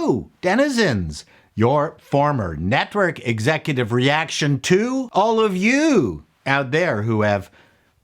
you, denizens, your former network executive reaction to all of you out there who have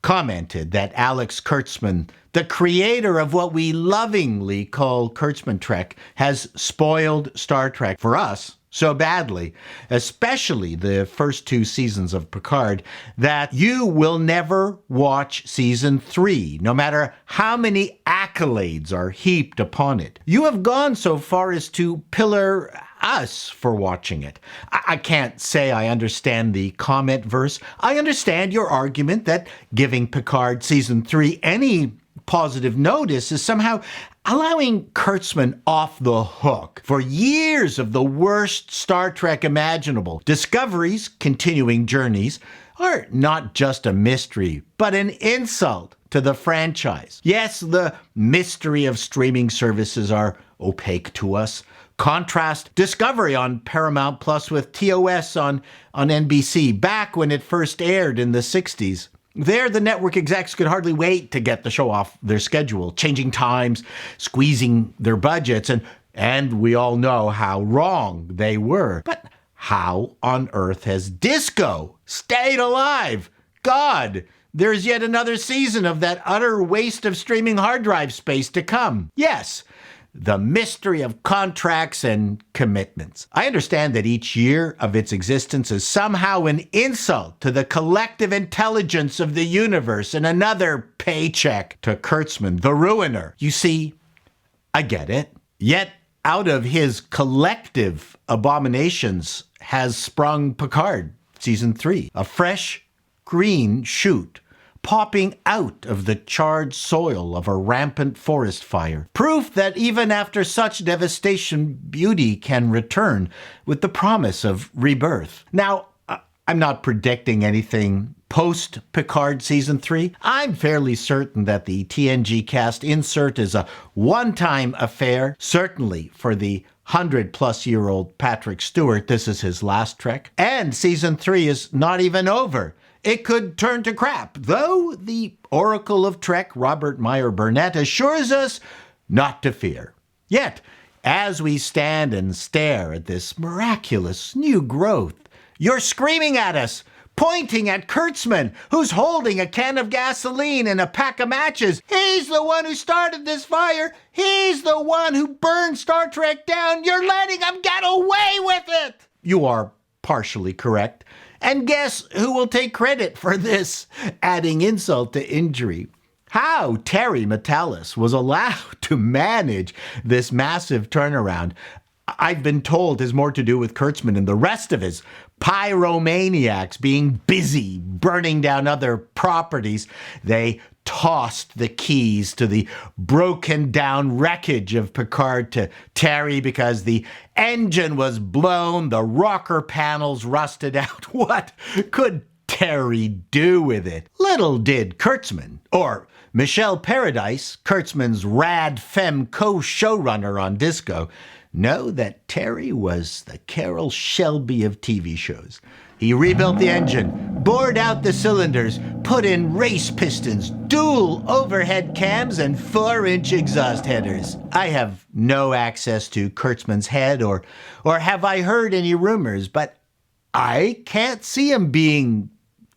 commented that Alex Kurtzman, the creator of what we lovingly call Kurtzman Trek, has spoiled Star Trek for us so badly, especially the first 2 seasons of Picard, that you will never watch season 3, no matter how many accolades are heaped upon it. You have gone so far as to pillar us for watching it. I can't say I understand the comment verse. I understand your argument that giving Picard season 3 any positive notice is somehow allowing Kurtzman off the hook for years of the worst Star Trek imaginable. Discovery's continuing journeys are not just a mystery, but an insult to the franchise. Yes, the mystery of streaming services are opaque to us. Contrast Discovery on Paramount Plus with TOS on NBC back when it first aired in the 60s. There, the network execs could hardly wait to get the show off their schedule, changing times, squeezing their budgets, and we all know how wrong they were. But how on earth has Disco stayed alive? God, there's yet another season of that utter waste of streaming hard drive space to come. Yes, the mystery of contracts and commitments. I understand that each year of its existence is somehow an insult to the collective intelligence of the universe and another paycheck to Kurtzman, the ruiner. You see, I get it. Yet, out of his collective abominations has sprung Picard, season 3, a fresh green shoot popping out of the charred soil of a rampant forest fire. Proof that even after such devastation, beauty can return with the promise of rebirth. Now, I'm not predicting anything post-Picard Season 3. I'm fairly certain that the TNG cast insert is a one-time affair. Certainly for the 100-plus-year-old Patrick Stewart, this is his last Trek. And Season 3 is not even over. It could turn to crap, though the Oracle of Trek, Robert Meyer Burnett, assures us not to fear. Yet, as we stand and stare at this miraculous new growth, you're screaming at us, pointing at Kurtzman, who's holding a can of gasoline and a pack of matches. He's the one who started this fire. He's the one who burned Star Trek down. You're letting him get away with it. You are partially correct. And guess who will take credit for this, adding insult to injury? How Terry Matalas was allowed to manage this massive turnaround, I've been told, has more to do with Kurtzman and the rest of his pyromaniacs being busy burning down other properties. They tossed the keys to the broken down wreckage of Picard to Terry because the engine was blown, the rocker panels rusted out. What could Terry do with it? Little did Kurtzman, or Michelle Paradise, Kurtzman's rad femme co-showrunner on Disco, know that Terry was the Carol Shelby of TV shows. He rebuilt the engine, bored out the cylinders, put in race pistons, dual overhead cams, and 4-inch exhaust headers. I have no access to Kurtzman's head, or have I heard any rumors, but I can't see him being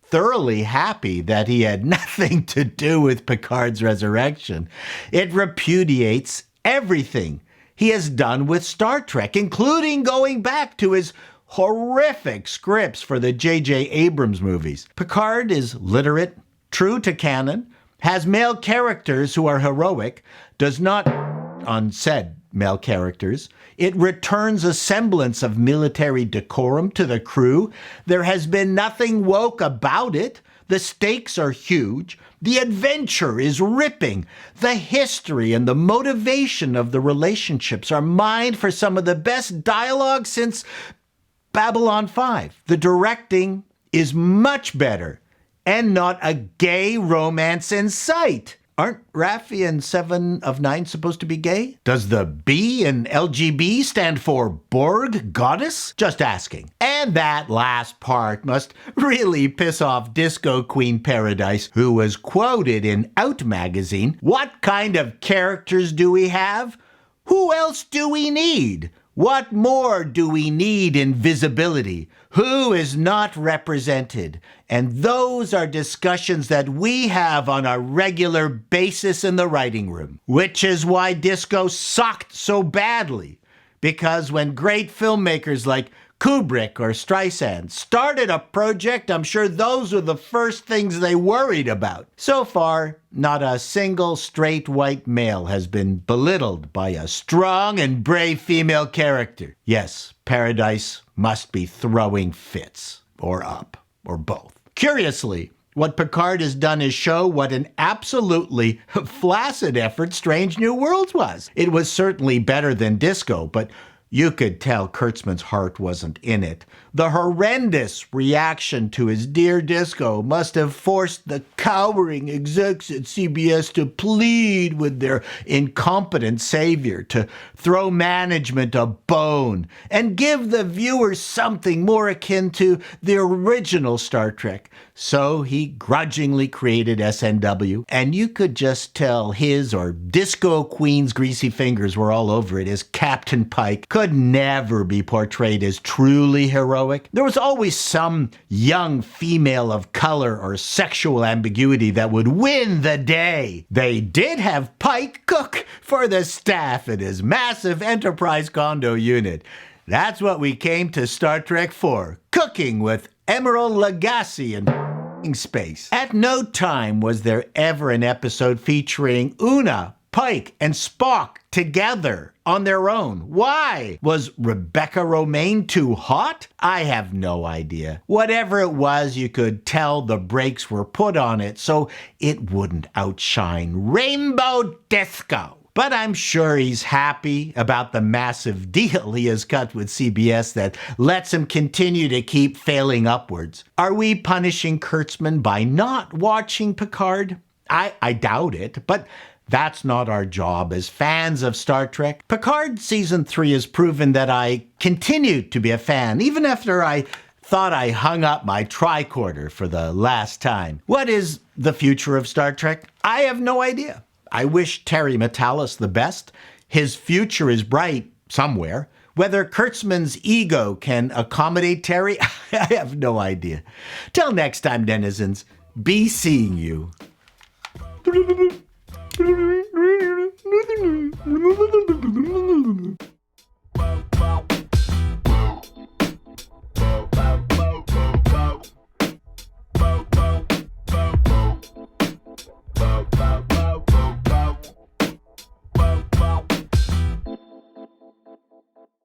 thoroughly happy that he had nothing to do with Picard's resurrection. It repudiates everything he has done with Star Trek, including going back to his horrific scripts for the J.J. Abrams movies. Picard is literate, true to canon, has male characters who are heroic, does not on said male characters. It returns a semblance of military decorum to the crew. There has been nothing woke about it. The stakes are huge. The adventure is ripping. The history and the motivation of the relationships are mined for some of the best dialogue since Babylon 5. The directing is much better and not a gay romance in sight. Aren't Raffi and 7 of 9 supposed to be gay? Does the B in LGB stand for Borg Goddess? Just asking. And that last part must really piss off Disco Queen Paradise, who was quoted in Out magazine. What kind of characters do we have? Who else do we need? What more do we need in visibility? Who is not represented? And those are discussions that we have on a regular basis in the writing room, which is why disco sucked so badly. Because when great filmmakers like Kubrick or Streisand started a project, I'm sure those were the first things they worried about. So far, not a single straight white male has been belittled by a strong and brave female character. Yes, Paradise must be throwing fits, or up, or both. Curiously, what Picard has done is show what an absolutely flaccid effort Strange New Worlds was. It was certainly better than Disco, but you could tell Kurtzman's heart wasn't in it. The horrendous reaction to his Dear Disco must have forced the cowering execs at CBS to plead with their incompetent savior to throw management a bone and give the viewers something more akin to the original Star Trek. So he grudgingly created SNW, and you could just tell his or Disco Queen's greasy fingers were all over it, as Captain Pike could never be portrayed as truly heroic. There was always some young female of color or sexual ambiguity that would win the day. They did have Pike cook for the staff in his massive Enterprise condo unit. That's what we came to Star Trek for, cooking with Emerald Lagasse in space. At no time was there ever an episode featuring Una, Pike, and Spock together on their own. Why? Was Rebecca Romaine too hot? I have no idea. Whatever it was, you could tell the brakes were put on it so it wouldn't outshine Rainbow Disco. But I'm sure he's happy about the massive deal he has cut with CBS that lets him continue to keep failing upwards. Are we punishing Kurtzman by not watching Picard? I doubt it, but that's not our job as fans of Star Trek. Picard Season 3 has proven that I continue to be a fan, even after I thought I hung up my tricorder for the last time. What is the future of Star Trek? I have no idea. I wish Terry Matalas the best. His future is bright somewhere. Whether Kurtzman's ego can accommodate Terry, I have no idea. Till next time, denizens, be seeing you.